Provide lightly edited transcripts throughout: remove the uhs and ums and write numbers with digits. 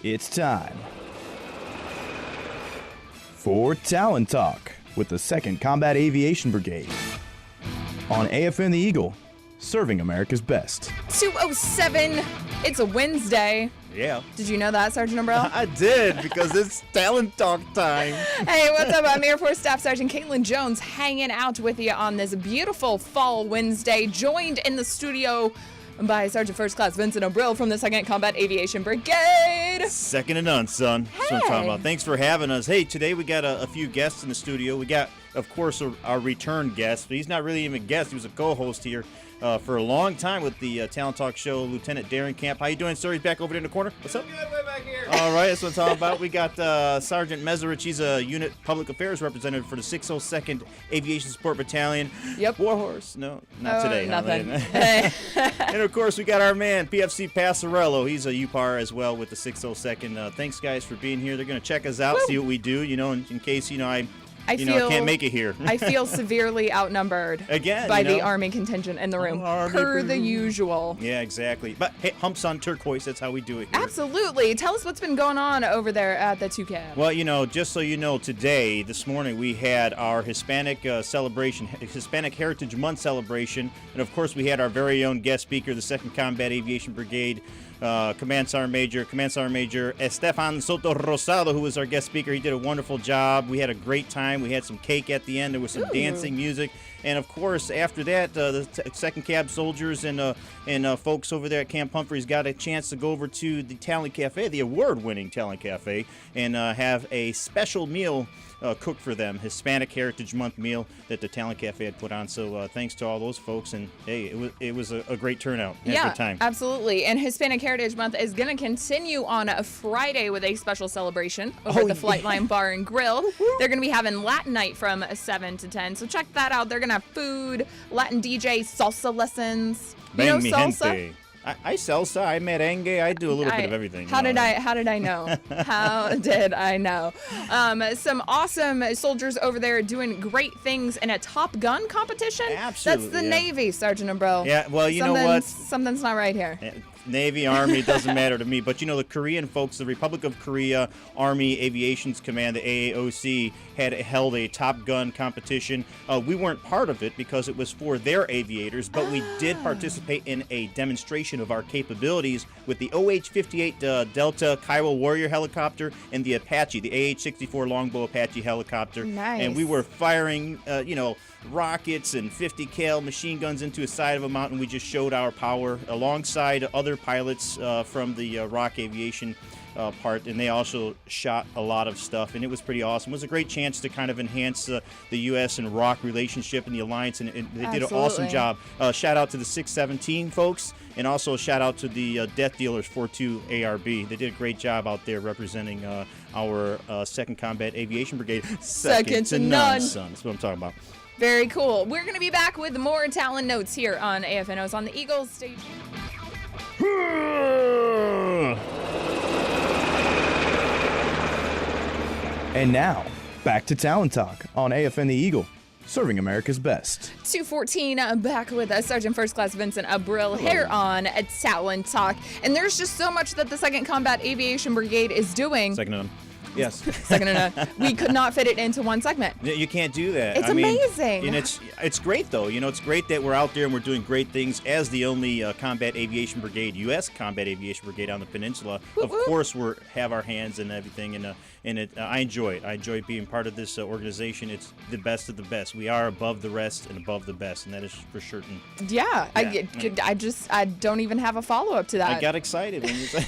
It's time for Talon Talk with the 2nd Combat Aviation Brigade on AFN the Eagle, serving America's best. 2:07. It's a Wednesday. Yeah. Did you know that, Sergeant Umbrella? I did, because it's Talon Talk time. Hey, what's up? I'm Air Force Staff Sergeant Caitlin Jones, hanging out with you on this beautiful fall Wednesday, joined in the studio by Sergeant First Class Vincent O'Brill from the 2nd Combat Aviation Brigade. Second to none, son. That's what I'm talking about. Thanks for having us. Hey, today we got a few guests in the studio. We got, of course, our return guest, but he's not really even a guest. He was a co-host here for a long time with the Talon Talk show, Lieutenant Darren Camp. How you doing, sir? He's back over there in the corner. What's up? Good, way back here. All right, that's what I'm talking about. We got Sergeant Meserich. He's a unit public affairs representative for the 602nd Aviation Support Battalion. Yep. Warhorse. No, not today. Nothing. And, of course, we got our man, PFC Passarello. He's a UPAR as well with the 602nd. Thanks, guys, for being here. They're going to check us out, see what we do, in case, I can't make it here. I feel severely outnumbered again by the Army contingent in the room, per the usual. Yeah, exactly. But hey, humps on turquoise, that's how we do it here. Absolutely. Tell us what's been going on over there at the 2CAB. Well, just so you know, this morning, we had our Hispanic celebration, Hispanic Heritage Month celebration. And, of course, we had our very own guest speaker, the 2nd Combat Aviation Brigade, Command Sergeant Major Estefan Soto Rosado, who was our guest speaker. He did a wonderful job. We had a great time. We had some cake at the end. There was some dancing music. And, of course, after that, the 2nd Cab soldiers and folks over there at Camp Humphreys got a chance to go over to the Talon Cafe, the award-winning Talon Cafe, and have a special meal cooked for them, Hispanic Heritage Month meal that the Talon Cafe had put on. So thanks to all those folks, and hey, it was a great turnout. Had a good time. Absolutely. And Hispanic Heritage Month is going to continue on a Friday with a special celebration over at the Flightline Bar and Grill. They're going to be having Latin night from 7 to 10. So check that out. They're going to have food, Latin DJ, salsa lessons. You know salsa? Gente. I salsa, I merengue, I do a little bit of everything. How did I know? How did I know? Some awesome soldiers over there doing great things in a Top Gun competition. Absolutely. That's the Navy, Sergeant Umbrella. Yeah, well, you know what? Something's not right here. Navy, Army, doesn't matter to me. But, the Korean folks, the Republic of Korea Army Aviation's Command, the AAOC, had held a Top Gun competition. We weren't part of it because it was for their aviators, but we did participate in a demonstration of our capabilities with the OH-58 Delta Kiowa Warrior helicopter and the Apache, the AH-64 Longbow Apache helicopter. Nice. And we were firing, rockets and 50 cal machine guns into the side of a mountain. We just showed our power alongside other pilots from the ROC Aviation part, and they also shot a lot of stuff, and it was pretty awesome. It was a great chance to kind of enhance the U.S. and ROC relationship and the alliance, and they did an awesome job. Shout out to the 617 folks, and also shout out to the Death Dealers 42 ARB. They did a great job out there representing our 2nd Combat Aviation Brigade. Second to none, son. That's what I'm talking about. Very cool. We're going to be back with more Talon notes here on AFN Osan, the Eagles stage. And now, back to Talon Talk on AFN the Eagle, serving America's best. 2:14, back with Sergeant First Class Vincent O'Brill here on Talon Talk. And there's just so much that the 2nd Combat Aviation Brigade is doing. Second to none. Yes. Second to none. We could not fit it into one segment. You can't do that. It's amazing. And it's great, though. It's great that we're out there and we're doing great things as the only Combat Aviation Brigade, U.S. Combat Aviation Brigade on the peninsula. Of course, we have our hands in everything, and I enjoy it. I enjoy being part of this organization. It's the best of the best. We are above the rest and above the best, and that is for certain. Yeah. I don't even have a follow-up to that. I got excited when you said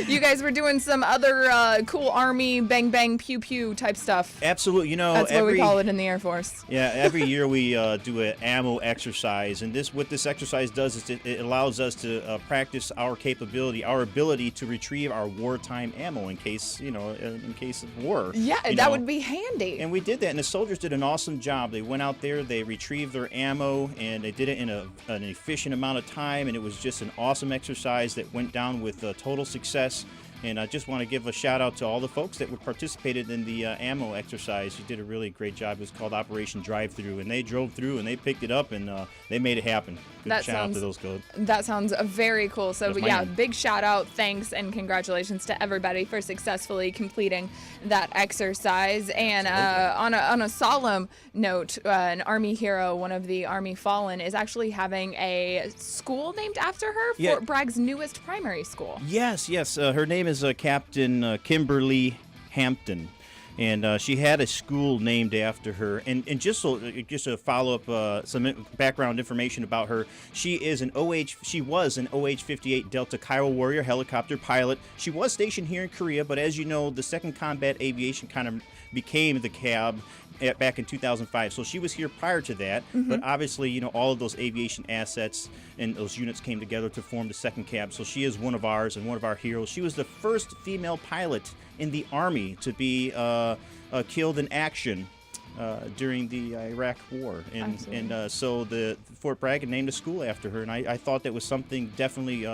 You guys were doing some other cool Army bang bang pew pew type stuff. Absolutely. That's what we call it in the Air Force. Yeah, every year we do an ammo exercise, and what this exercise does is it allows us to practice our capability, our ability to retrieve our wartime ammo in case of war. Yeah, that would be handy. And we did that, and the soldiers did an awesome job. They went out there, they retrieved their ammo, and they did it in an efficient amount of time, and it was just an awesome exercise that went down with total success. And I just want to give a shout out to all the folks that participated in the ammo exercise. You did a really great job. It was called Operation Drive-Through, and they drove through and they picked it up and they made it happen. Good shout out to those guys. That sounds very cool. So big shout out, thanks, and congratulations to everybody for successfully completing that exercise. And on a solemn note, an Army hero, one of the Army Fallen, is actually having a school named after her, Fort Bragg's newest primary school. Yes. Her name is Captain Kimberly Hampton, and she had a school named after her. And just to follow up some background information about her, she was an OH-58 Delta Kiowa Warrior helicopter pilot. She was stationed here in Korea, but as you know, the 2nd Combat Aviation kind of became the CAB back in 2005. So she was here prior to that, but obviously, all of those aviation assets and those units came together to form the 2nd CAB. So she is one of ours and one of our heroes. She was the first female pilot in the Army to be killed in action during the Iraq War. And so the Fort Bragg had named a school after her, and I thought that was something definitely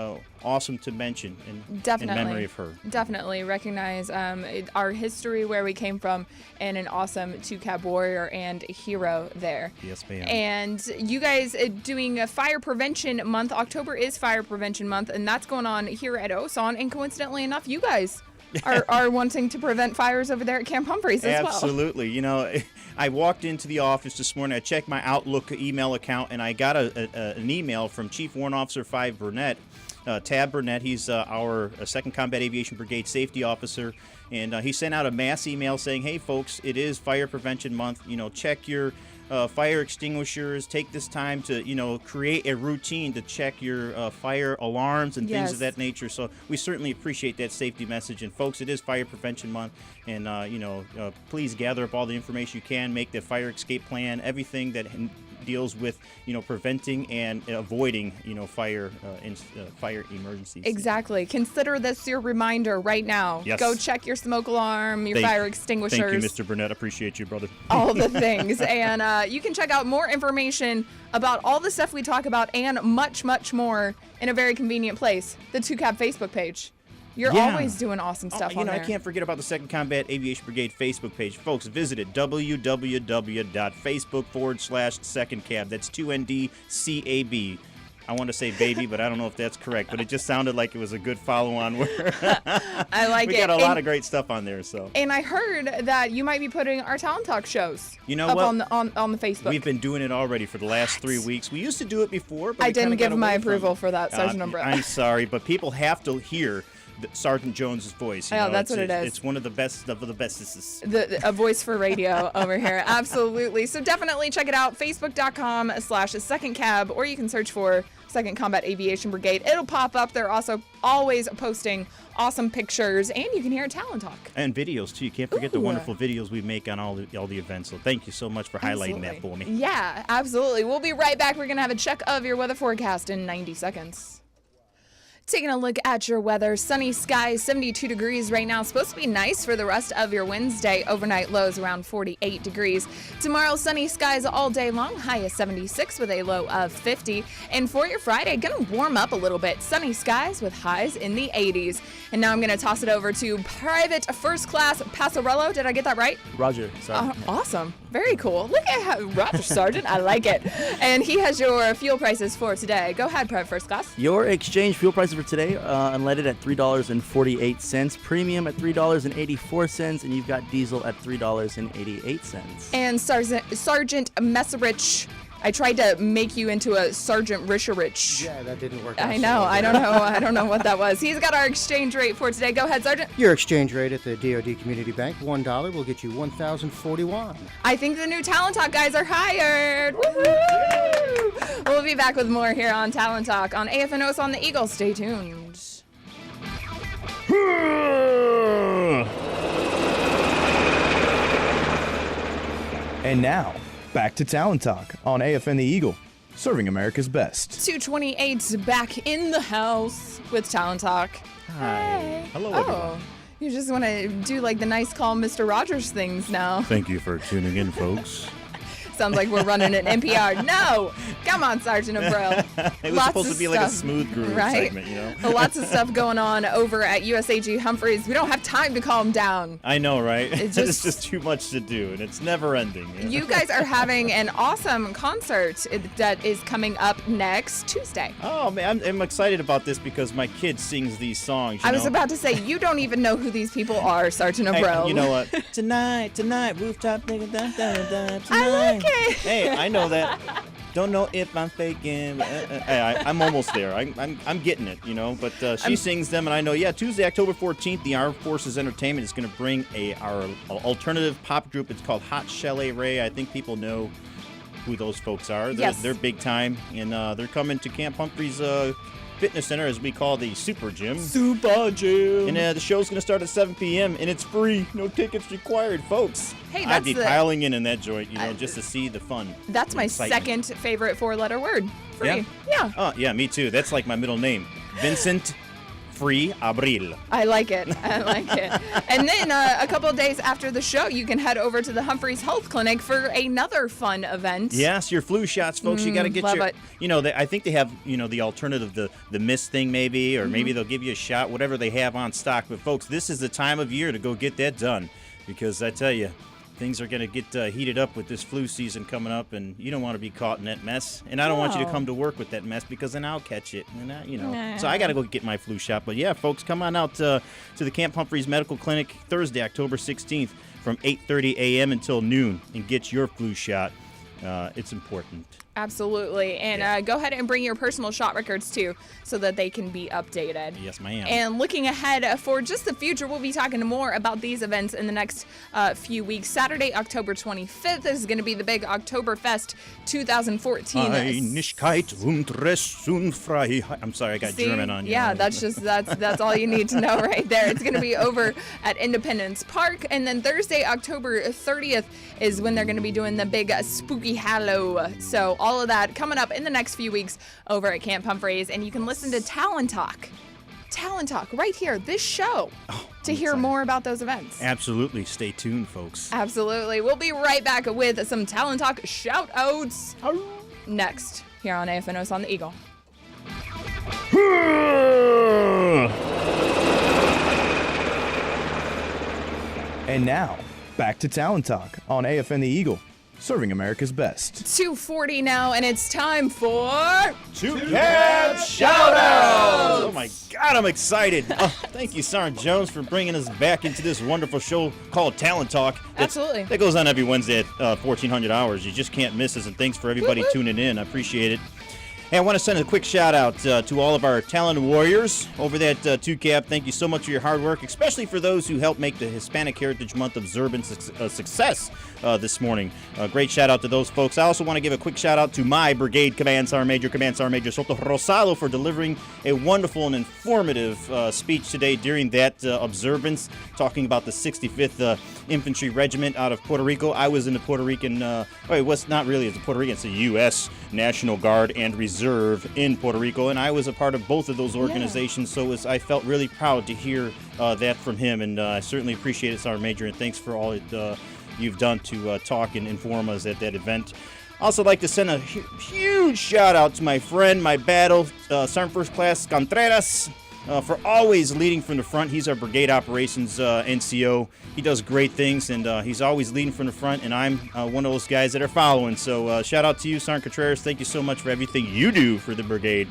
awesome to mention in memory of her. Definitely recognize our history, where we came from, and an awesome 2-Cab warrior and hero there. Yes, ma'am. And you guys doing a Fire Prevention Month. October is Fire Prevention Month, and that's going on here at Osan. And coincidentally enough, you guys are wanting to prevent fires over there at Camp Humphreys as well. Absolutely. I walked into the office this morning. I checked my Outlook email account, and I got an email from Chief Warrant Officer 5 Burnett, Tab Burnett. He's our 2nd Combat Aviation Brigade safety officer, and he sent out a mass email saying, hey, folks, it is Fire Prevention Month. Check your fire extinguishers. Take this time to, create a routine to check your fire alarms and things of that nature. So we certainly appreciate that safety message. And folks, it is Fire Prevention Month, and please gather up all the information you can, make the fire escape plan, everything that deals with preventing and avoiding fire emergencies. Exactly. Consider this your reminder right now. Yes. Go check your smoke alarm, your fire extinguishers. Thank you, Mr. Burnett. Appreciate you, brother. All the things. And you can check out more information about all the stuff we talk about and much, much more in a very convenient place, the 2CAB Facebook page. You're always doing awesome stuff on there. I can't forget about the 2nd Combat Aviation Brigade Facebook page. Folks, visit it, www.facebook.com/2ndcab. That's 2NDCAB. I want to say baby, but I don't know if that's correct. But it just sounded like it was a good follow-on word. I like it. We got a lot of great stuff on there. So. And I heard that you might be putting our Talon Talk shows up on the Facebook. We've been doing it already for the last 3 weeks. We used to do it before, but I didn't give my approval for that, Sergeant Umbrella. I'm sorry, but people have to hear Sergeant Jones's voice. That's what it is. It's one of the best of the bestest. A voice for radio over here. Absolutely. So definitely check it out. Facebook.com/2ndcab, or you can search for 2nd Combat Aviation Brigade. It'll pop up. They're also always posting awesome pictures, and you can hear Talon Talk. And videos, too. You can't forget the wonderful videos we make on all the events. So thank you so much for highlighting that for me. Yeah, absolutely. We'll be right back. We're going to have a check of your weather forecast in 90 seconds. Taking a look at your weather, sunny skies, 72 degrees right now. Supposed to be nice for the rest of your Wednesday. Overnight lows around 48 degrees. Tomorrow, sunny skies all day long. High is 76 with a low of 50. And for your Friday, gonna warm up a little bit. Sunny skies with highs in the 80s. And now I'm gonna toss it over to Private First Class Passarello. Did I get that right? Roger. Sorry. Awesome. Very cool. Look at how Roger, Sergeant. I like it. And he has your fuel prices for today. Go ahead, Private First Class. Your exchange fuel prices for today, unleaded at $3.48, premium at $3.84, and you've got diesel at $3.88. And Sergeant Messerich, I tried to make you into a Sergeant Risherich. Yeah, that didn't work out. I know. I don't know what that was. He's got our exchange rate for today. Go ahead, Sergeant. Your exchange rate at the DoD Community Bank, $1 will get you 1,041. I think the new Talon Talk guys are hired. Woo-hoo! We'll be back with more here on Talon Talk on AFN Osan the Eagle. Stay tuned. And now, back to Talon Talk on AFN the Eagle, serving America's best. 228 back in the house with Talon Talk. Hi. Hey. Hello, everyone. You just want to do like the nice, calm Mr. Rogers things now. Thank you for tuning in, folks. Sounds like we're running an NPR. No! Come on, Sergeant Umbrell. It was supposed to be like a smooth groove segment, you know? Lots of stuff going on over at USAG Humphreys. We don't have time to calm down. I know, right? It's just too much to do, and it's never ending. You know? You guys are having an awesome concert that is coming up next Tuesday. Oh, man, I'm excited about this because my kid sings these songs. I was about to say, you don't even know who these people are, Sergeant Umbrell. You know what? Tonight, rooftop nigga, tonight. I like it. Hey, I know that. Don't know if I'm faking. But, I'm almost there. I'm getting it, you know. But she sings them, and I know. Yeah, Tuesday, October 14th, the Armed Forces Entertainment is going to bring our alternative pop group. It's called Hot Chalet Ray. I think people know who those folks are. They're big time, and they're coming to Camp Humphreys Fitness Center, as we call the Super Gym. Super Gym. And the show's going to start at 7 p.m., and it's free. No tickets required, folks. Hey, I'd be piling in that joint, you know, just to see the fun. That's my second favorite four-letter word. Free. Yeah. Oh, yeah, me too. That's like my middle name. Vincent Free Abril. I like it. And then a couple of days after the show, you can head over to the Humphreys Health Clinic for another fun event. Yes, your flu shots, folks. You got to get love it. You know, I think they have, you know, the alternative, the mist thing maybe, or maybe they'll give you a shot, whatever they have on stock. But, folks, this is the time of year to go get that done because I tell you, things are going to get heated up with this flu season coming up, and you don't want to be caught in that mess. And I don't want you to come to work with that mess because then I'll catch it. And you know, so I got to go get my flu shot. But yeah, folks, come on out to the Camp Humphreys Medical Clinic Thursday, October 16th, from 8:30 a.m. until noon, and get your flu shot. It's important. Absolutely. And go ahead and bring your personal shot records, too, so that they can be updated. Yes, ma'am. And looking ahead for just the future, we'll be talking more about these events in the next few weeks. Saturday, October 25th is going to be the big Oktoberfest 2014. Einigkeit und Recht und Freiheit. I'm sorry, I got German on you. Yeah, that's all you need to know right there. It's going to be over at Independence Park. And then Thursday, October 30th is when they're going to be doing the big Spooky Hallow. So all of that coming up in the next few weeks over at Camp Humphreys. And you can listen to Talon Talk right here, this show, to hear more about those events. Absolutely. Stay tuned, folks. Absolutely. We'll be right back with some Talon Talk shout-outs next here on AFN Osan the Eagle. And now, back to Talon Talk on AFN the Eagle, serving America's best. 2:40 now, and it's time for... Two Cab Shoutouts! Oh my God, I'm excited. Thank you, Sergeant Jones, for bringing us back into this wonderful show called Talon Talk. Absolutely. That goes on every Wednesday at 1400 hours. You just can't miss us, and thanks for everybody tuning in. I appreciate it. Hey, I want to send a quick shout out to all of our Talon Warriors over that 2CAB. Thank you so much for your hard work, especially for those who helped make the Hispanic Heritage Month observance a success this morning. Great shout out to those folks. I also want to give a quick shout out to my brigade Command Sergeant Major Soto Rosado for delivering a wonderful and informative speech today during that observance, talking about the 65th Infantry Regiment out of Puerto Rico. I was in the Puerto Rican, it was not really as a Puerto Rican, it's the U.S. National Guard and Reserve in Puerto Rico, and I was a part of both of those organizations, so I felt really proud to hear that from him, and I certainly appreciate it, Sergeant Major, and thanks for all you've done to talk and inform us at that event. I also like to send a huge shout out to my friend, my battle, Sergeant First Class Contreras, for always leading from the front. He's our brigade operations NCO. He does great things, and he's always leading from the front, and I'm one of those guys that are following. So shout out to you, Sergeant Contreras. Thank you so much for everything you do for the brigade.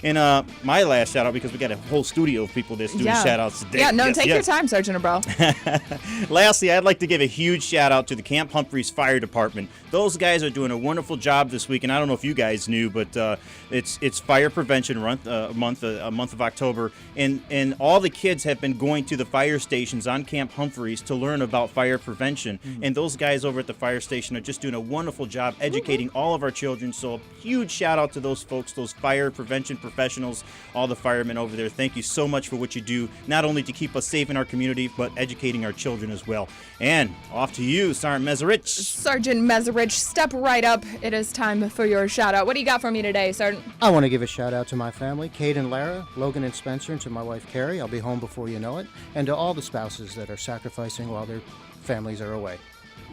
And my last shout out, because we got a whole studio of people that's doing shout outs today. Yeah, take your time, Sergeant Umbrell. Lastly, I'd like to give a huge shout out to the Camp Humphreys Fire Department. Those guys are doing a wonderful job this week, and I don't know if you guys knew, but it's Fire Prevention month of October, and all the kids have been going to the fire stations on Camp Humphreys to learn about fire prevention. And those guys over at the fire station are just doing a wonderful job educating all of our children. So a huge shout out to those folks, those fire prevention professionals, all the firemen over there. Thank you so much for what you do, not only to keep us safe in our community, but educating our children as well. And off to you, Sergeant Mezerich. Sergeant Mezerich, step right up. It is time for your shout out. What do you got for me today, Sergeant? I want to give a shout out to my family, Kate and Lara, Logan and Spencer, and to my wife Carrie. I'll be home before you know it. And to all the spouses that are sacrificing while their families are away.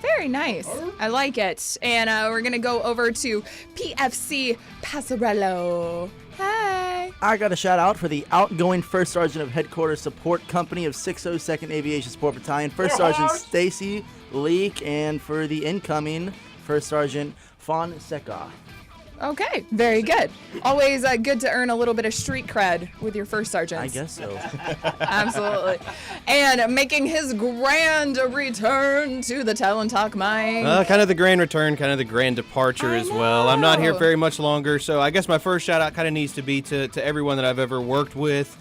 Very nice. I like it. And we're going to go over to PFC Passarello. Hi. I got a shout out for the outgoing First Sergeant of Headquarters Support Company of 602nd Aviation Support Battalion, First Sergeant Stacy Leak, and for the incoming First Sergeant Fonseca. Okay, very good. Always good to earn a little bit of street cred with your first sergeants. I guess so. Absolutely. And making his grand return to the Talon Talk mic. Kind of the grand return, kind of the grand departure as well. I'm not here very much longer, so I guess my first shout out kind of needs to be to everyone that I've ever worked with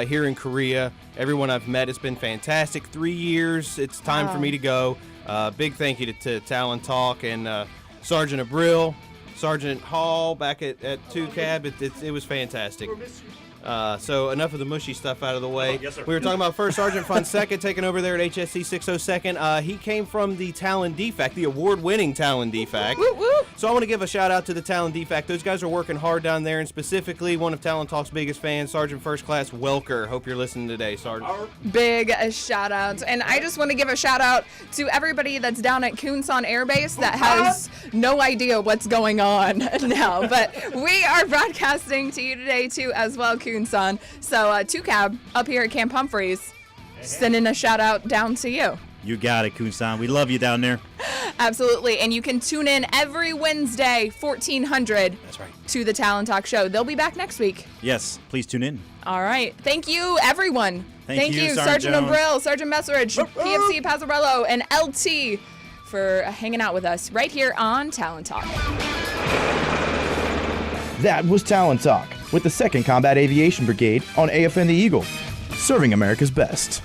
here in Korea. Everyone I've met, it's been fantastic. 3 years, it's time for me to go. Big thank you to Talon Talk and Sergeant Abril, Sergeant Hall back at 2 Cab. It was fantastic. So enough of the mushy stuff out of the way. Yes, sir. We were talking about First Sergeant Fonseca taking over there at HSC 602nd. He came from the Talon DFAC, the award-winning Talon DFAC. Woo, woo. So I want to give a shout out to the Talon DFAC. Those guys are working hard down there, and specifically one of Talon Talk's biggest fans, Sergeant First Class Welker. Hope you're listening today, Sergeant. Big shout out. And I just want to give a shout out to everybody that's down at Osan Airbase that has no idea what's going on now. But we are broadcasting to you today too as well, Osan. So 2 Cab up here at Camp Humphreys, sending a shout out down to you. You got it, Kusan. We love you down there. Absolutely. And you can tune in every Wednesday, 1400. That's right. To the Talon Talk show. They'll be back next week. Yes, please tune in. All right. Thank you, everyone. Thank you, Sergeant Jones. Abril, Sergeant Messeridge, PFC Passarello, and LT for hanging out with us right here on Talon Talk. That was Talon Talk with the 2nd Combat Aviation Brigade on AFN the Eagle, serving America's best.